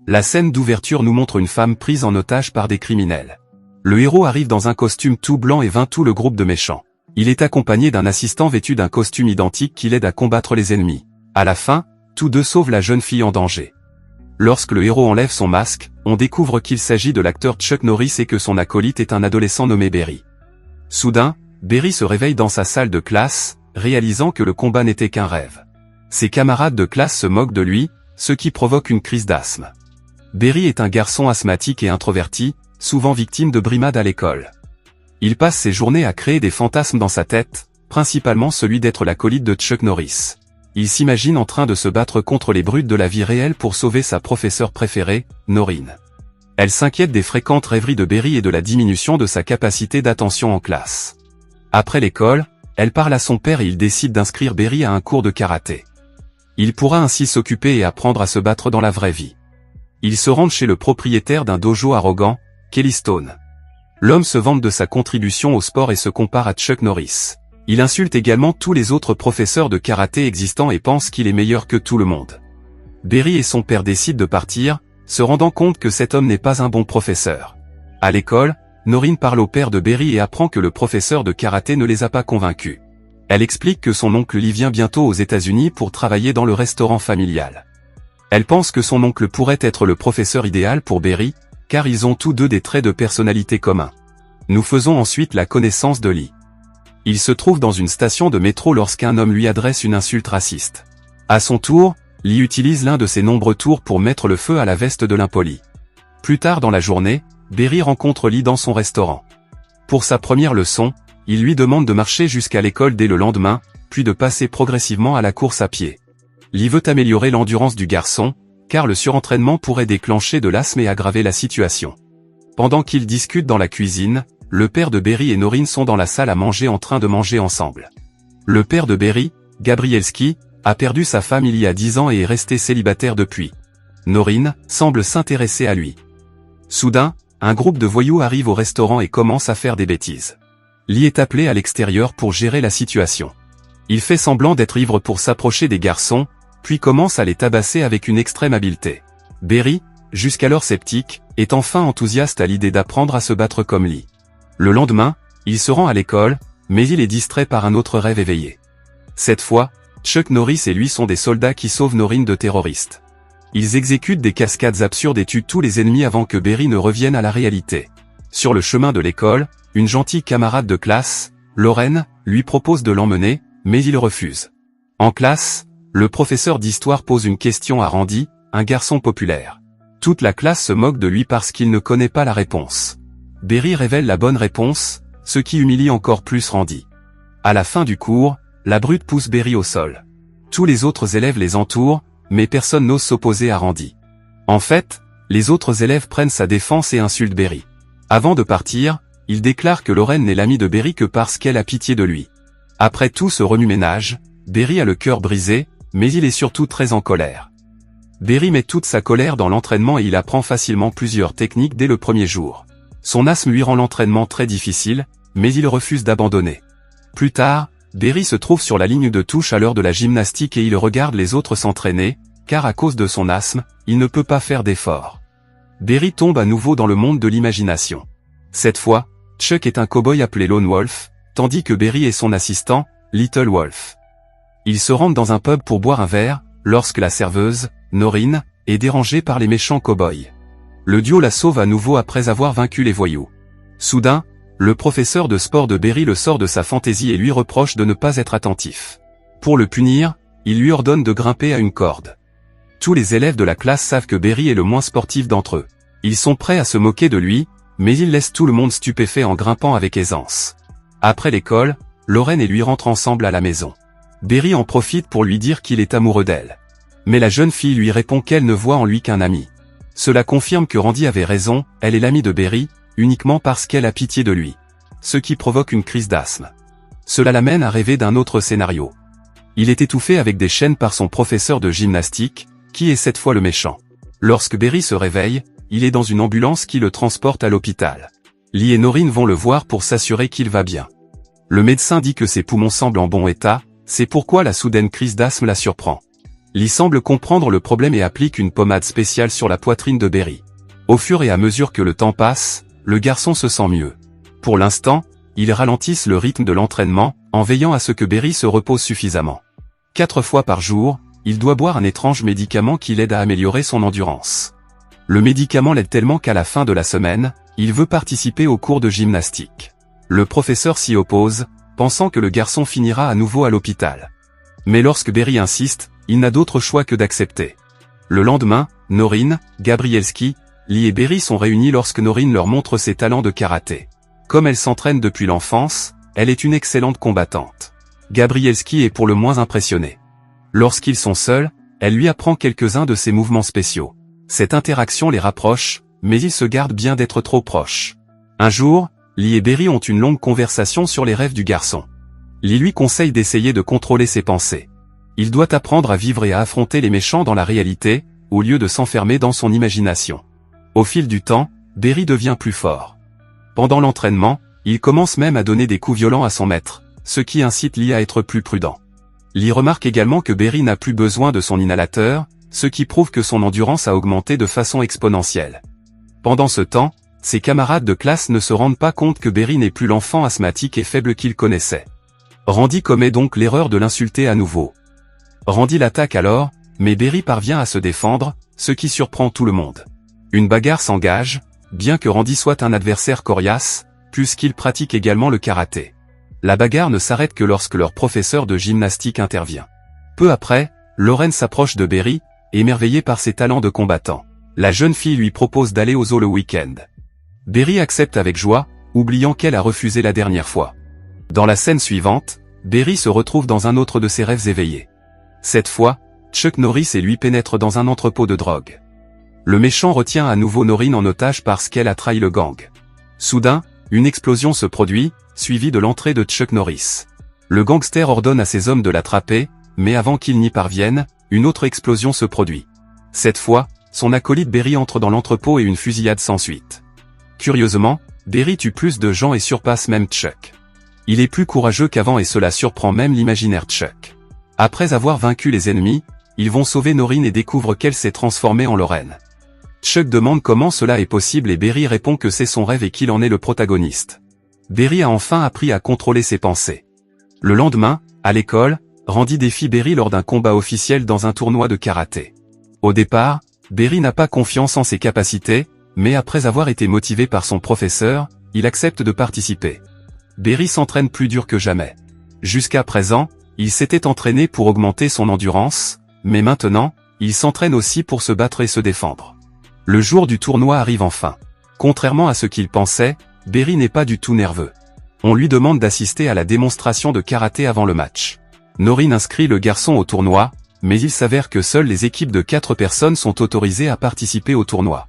La scène d'ouverture nous montre une femme prise en otage par des criminels. Le héros arrive dans un costume tout blanc et vainc tout le groupe de méchants. Il est accompagné d'un assistant vêtu d'un costume identique qui l'aide à combattre les ennemis. À la fin, tous deux sauvent la jeune fille en danger. Lorsque le héros enlève son masque, on découvre qu'il s'agit de l'acteur Chuck Norris et que son acolyte est un adolescent nommé Barry. Soudain, Barry se réveille dans sa salle de classe, réalisant que le combat n'était qu'un rêve. Ses camarades de classe se moquent de lui, ce qui provoque une crise d'asthme. Barry est un garçon asthmatique et introverti, souvent victime de brimades à l'école. Il passe ses journées à créer des fantasmes dans sa tête, principalement celui d'être l'acolyte de Chuck Norris. Il s'imagine en train de se battre contre les brutes de la vie réelle pour sauver sa professeure préférée, Noreen. Elle s'inquiète des fréquentes rêveries de Barry et de la diminution de sa capacité d'attention en classe. Après l'école, elle parle à son père et il décide d'inscrire Barry à un cours de karaté. Il pourra ainsi s'occuper et apprendre à se battre dans la vraie vie. Ils se rendent chez le propriétaire d'un dojo arrogant, Kelly Stone. L'homme se vante de sa contribution au sport et se compare à Chuck Norris. Il insulte également tous les autres professeurs de karaté existants et pense qu'il est meilleur que tout le monde. Barry et son père décident de partir, se rendant compte que cet homme n'est pas un bon professeur. À l'école, Noreen parle au père de Barry et apprend que le professeur de karaté ne les a pas convaincus. Elle explique que son oncle Lee vient bientôt aux États-Unis pour travailler dans le restaurant familial. Elle pense que son oncle pourrait être le professeur idéal pour Barry, car ils ont tous deux des traits de personnalité communs. Nous faisons ensuite la connaissance de Lee. Il se trouve dans une station de métro lorsqu'un homme lui adresse une insulte raciste. À son tour, Lee utilise l'un de ses nombreux tours pour mettre le feu à la veste de l'impoli. Plus tard dans la journée, Barry rencontre Lee dans son restaurant. Pour sa première leçon, il lui demande de marcher jusqu'à l'école dès le lendemain, puis de passer progressivement à la course à pied. Lee veut améliorer l'endurance du garçon, car le surentraînement pourrait déclencher de l'asthme et aggraver la situation. Pendant qu'ils discutent dans la cuisine, le père de Barry et Noreen sont dans la salle à manger en train de manger ensemble. Le père de Barry, Gabrielski, a perdu sa femme il y a 10 ans et est resté célibataire depuis. Noreen semble s'intéresser à lui. Soudain, un groupe de voyous arrive au restaurant et commence à faire des bêtises. Lee est appelé à l'extérieur pour gérer la situation. Il fait semblant d'être ivre pour s'approcher des garçons, puis commence à les tabasser avec une extrême habileté. Barry, jusqu'alors sceptique, est enfin enthousiaste à l'idée d'apprendre à se battre comme Lee. Le lendemain, il se rend à l'école, mais il est distrait par un autre rêve éveillé. Cette fois, Chuck Norris et lui sont des soldats qui sauvent Noreen de terroristes. Ils exécutent des cascades absurdes et tuent tous les ennemis avant que Barry ne revienne à la réalité. Sur le chemin de l'école, une gentille camarade de classe, Lauren, lui propose de l'emmener, mais il refuse. En classe, le professeur d'histoire pose une question à Randy, un garçon populaire. Toute la classe se moque de lui parce qu'il ne connaît pas la réponse. Barry révèle la bonne réponse, ce qui humilie encore plus Randy. À la fin du cours, la brute pousse Barry au sol. Tous les autres élèves les entourent, mais personne n'ose s'opposer à Randy. En fait, les autres élèves prennent sa défense et insultent Barry. Avant de partir, il déclare que Lauren n'est l'amie de Barry que parce qu'elle a pitié de lui. Après tout ce remue-ménage, Barry a le cœur brisé, mais il est surtout très en colère. Barry met toute sa colère dans l'entraînement et il apprend facilement plusieurs techniques dès le premier jour. Son asthme lui rend l'entraînement très difficile, mais il refuse d'abandonner. Plus tard, Barry se trouve sur la ligne de touche à l'heure de la gymnastique et il regarde les autres s'entraîner, car à cause de son asthme, il ne peut pas faire d'efforts. Barry tombe à nouveau dans le monde de l'imagination. Cette fois, Chuck est un cow-boy appelé Lone Wolf, tandis que Barry est son assistant, Little Wolf. Ils se rendent dans un pub pour boire un verre, lorsque la serveuse, Noreen, est dérangée par les méchants cow-boys. Le duo la sauve à nouveau après avoir vaincu les voyous. Soudain, le professeur de sport de Barry le sort de sa fantaisie et lui reproche de ne pas être attentif. Pour le punir, il lui ordonne de grimper à une corde. Tous les élèves de la classe savent que Barry est le moins sportif d'entre eux. Ils sont prêts à se moquer de lui, mais il laisse tout le monde stupéfait en grimpant avec aisance. Après l'école, Lauren et lui rentrent ensemble à la maison. Barry en profite pour lui dire qu'il est amoureux d'elle. Mais la jeune fille lui répond qu'elle ne voit en lui qu'un ami. Cela confirme que Randy avait raison, elle est l'amie de Barry, uniquement parce qu'elle a pitié de lui. Ce qui provoque une crise d'asthme. Cela l'amène à rêver d'un autre scénario. Il est étouffé avec des chaînes par son professeur de gymnastique, qui est cette fois le méchant. Lorsque Barry se réveille, il est dans une ambulance qui le transporte à l'hôpital. Lee et Noreen vont le voir pour s'assurer qu'il va bien. Le médecin dit que ses poumons semblent en bon état, c'est pourquoi la soudaine crise d'asthme la surprend. Lee semble comprendre le problème et applique une pommade spéciale sur la poitrine de Berry. Au fur et à mesure que le temps passe, le garçon se sent mieux. Pour l'instant, ils ralentissent le rythme de l'entraînement, en veillant à ce que Berry se repose suffisamment. 4 fois par jour, il doit boire un étrange médicament qui l'aide à améliorer son endurance. Le médicament l'aide tellement qu'à la fin de la semaine, il veut participer au cours de gymnastique. Le professeur s'y oppose, pensant que le garçon finira à nouveau à l'hôpital. Mais lorsque Berry insiste, il n'a d'autre choix que d'accepter. Le lendemain, Norine, Gabrielski, Lee et Berry sont réunis lorsque Norine leur montre ses talents de karaté. Comme elle s'entraîne depuis l'enfance, elle est une excellente combattante. Gabrielski est pour le moins impressionné. Lorsqu'ils sont seuls, elle lui apprend quelques-uns de ses mouvements spéciaux. Cette interaction les rapproche, mais ils se gardent bien d'être trop proches. Un jour, Lee et Berry ont une longue conversation sur les rêves du garçon. Lee lui conseille d'essayer de contrôler ses pensées. Il doit apprendre à vivre et à affronter les méchants dans la réalité, au lieu de s'enfermer dans son imagination. Au fil du temps, Berry devient plus fort. Pendant l'entraînement, il commence même à donner des coups violents à son maître, ce qui incite Lee à être plus prudent. Lee remarque également que Berry n'a plus besoin de son inhalateur, ce qui prouve que son endurance a augmenté de façon exponentielle. Pendant ce temps, ses camarades de classe ne se rendent pas compte que Berry n'est plus l'enfant asthmatique et faible qu'il connaissait. Randy commet donc l'erreur de l'insulter à nouveau. Randy l'attaque alors, mais Berry parvient à se défendre, ce qui surprend tout le monde. Une bagarre s'engage, bien que Randy soit un adversaire coriace, puisqu'il pratique également le karaté. La bagarre ne s'arrête que lorsque leur professeur de gymnastique intervient. Peu après, Lauren s'approche de Berry, émerveillée par ses talents de combattant. La jeune fille lui propose d'aller au zoo le week-end. Berry accepte avec joie, oubliant qu'elle a refusé la dernière fois. Dans la scène suivante, Berry se retrouve dans un autre de ses rêves éveillés. Cette fois, Chuck Norris et lui pénètrent dans un entrepôt de drogue. Le méchant retient à nouveau Norine en otage parce qu'elle a trahi le gang. Soudain, une explosion se produit, suivie de l'entrée de Chuck Norris. Le gangster ordonne à ses hommes de l'attraper, mais avant qu'ils n'y parviennent, une autre explosion se produit. Cette fois, son acolyte Berry entre dans l'entrepôt et une fusillade s'ensuit. Curieusement, Berry tue plus de gens et surpasse même Chuck. Il est plus courageux qu'avant et cela surprend même l'imaginaire Chuck. Après avoir vaincu les ennemis, ils vont sauver Norine et découvrent qu'elle s'est transformée en Lauren. Chuck demande comment cela est possible et Berry répond que c'est son rêve et qu'il en est le protagoniste. Berry a enfin appris à contrôler ses pensées. Le lendemain, à l'école, Randy défie Berry lors d'un combat officiel dans un tournoi de karaté. Au départ, Berry n'a pas confiance en ses capacités, mais après avoir été motivé par son professeur, il accepte de participer. Berry s'entraîne plus dur que jamais. Jusqu'à présent, il s'était entraîné pour augmenter son endurance, mais maintenant, il s'entraîne aussi pour se battre et se défendre. Le jour du tournoi arrive enfin. Contrairement à ce qu'il pensait, Berry n'est pas du tout nerveux. On lui demande d'assister à la démonstration de karaté avant le match. Norine inscrit le garçon au tournoi, mais il s'avère que seules les équipes de 4 personnes sont autorisées à participer au tournoi.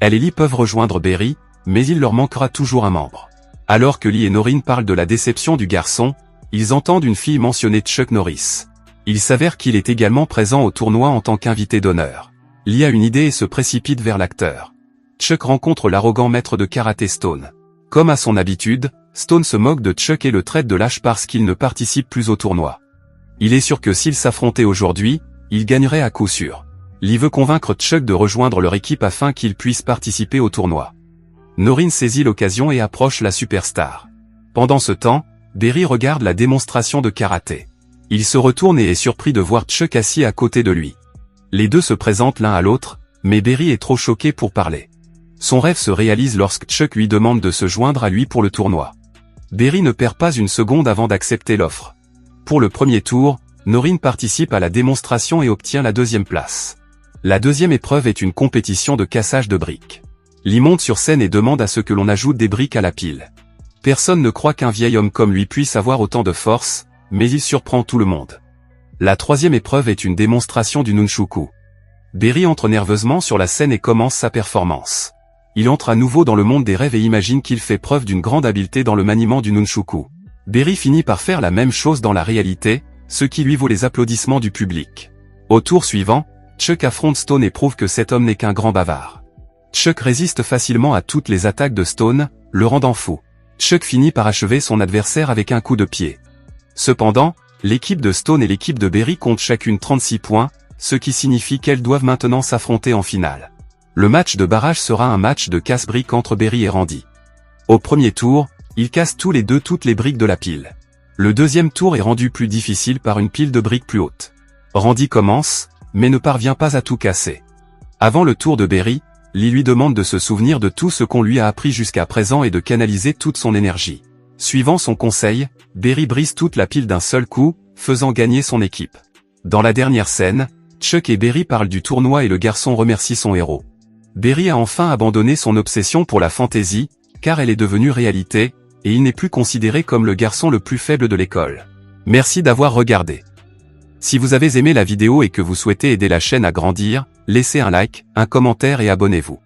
Elle et Lee peuvent rejoindre Berry, mais il leur manquera toujours un membre. Alors que Lee et Norine parlent de la déception du garçon, ils entendent une fille mentionner Chuck Norris. Il s'avère qu'il est également présent au tournoi en tant qu'invité d'honneur. Lee a une idée et se précipite vers l'acteur. Chuck rencontre l'arrogant maître de karaté Stone. Comme à son habitude, Stone se moque de Chuck et le traite de lâche parce qu'il ne participe plus au tournoi. Il est sûr que s'il s'affrontait aujourd'hui, il gagnerait à coup sûr. Lee veut convaincre Chuck de rejoindre leur équipe afin qu'il puisse participer au tournoi. Norine saisit l'occasion et approche la superstar. Pendant ce temps, Berry regarde la démonstration de karaté. Il se retourne et est surpris de voir Chuck assis à côté de lui. Les deux se présentent l'un à l'autre, mais Berry est trop choqué pour parler. Son rêve se réalise lorsque Chuck lui demande de se joindre à lui pour le tournoi. Berry ne perd pas une seconde avant d'accepter l'offre. Pour le premier tour, Norine participe à la démonstration et obtient la 2e place. La deuxième épreuve est une compétition de cassage de briques. Lee monte sur scène et demande à ce que l'on ajoute des briques à la pile. Personne ne croit qu'un vieil homme comme lui puisse avoir autant de force, mais il surprend tout le monde. La 3e épreuve est une démonstration du nunchaku. Berry entre nerveusement sur la scène et commence sa performance. Il entre à nouveau dans le monde des rêves et imagine qu'il fait preuve d'une grande habileté dans le maniement du nunchaku. Berry finit par faire la même chose dans la réalité, ce qui lui vaut les applaudissements du public. Au tour suivant, Chuck affronte Stone et prouve que cet homme n'est qu'un grand bavard. Chuck résiste facilement à toutes les attaques de Stone, le rendant fou. Chuck finit par achever son adversaire avec un coup de pied. Cependant, l'équipe de Stone et l'équipe de Berry comptent chacune 36 points, ce qui signifie qu'elles doivent maintenant s'affronter en finale. Le match de barrage sera un match de casse-briques entre Berry et Randy. Au premier tour, ils cassent tous les deux toutes les briques de la pile. Le deuxième tour est rendu plus difficile par une pile de briques plus haute. Randy commence, mais ne parvient pas à tout casser. Avant le tour de Berry, Lee lui demande de se souvenir de tout ce qu'on lui a appris jusqu'à présent et de canaliser toute son énergie. Suivant son conseil, Berry brise toute la pile d'un seul coup, faisant gagner son équipe. Dans la dernière scène, Chuck et Berry parlent du tournoi et le garçon remercie son héros. Berry a enfin abandonné son obsession pour la fantaisie, car elle est devenue réalité, et il n'est plus considéré comme le garçon le plus faible de l'école. Merci d'avoir regardé. Si vous avez aimé la vidéo et que vous souhaitez aider la chaîne à grandir, laissez un like, un commentaire et abonnez-vous.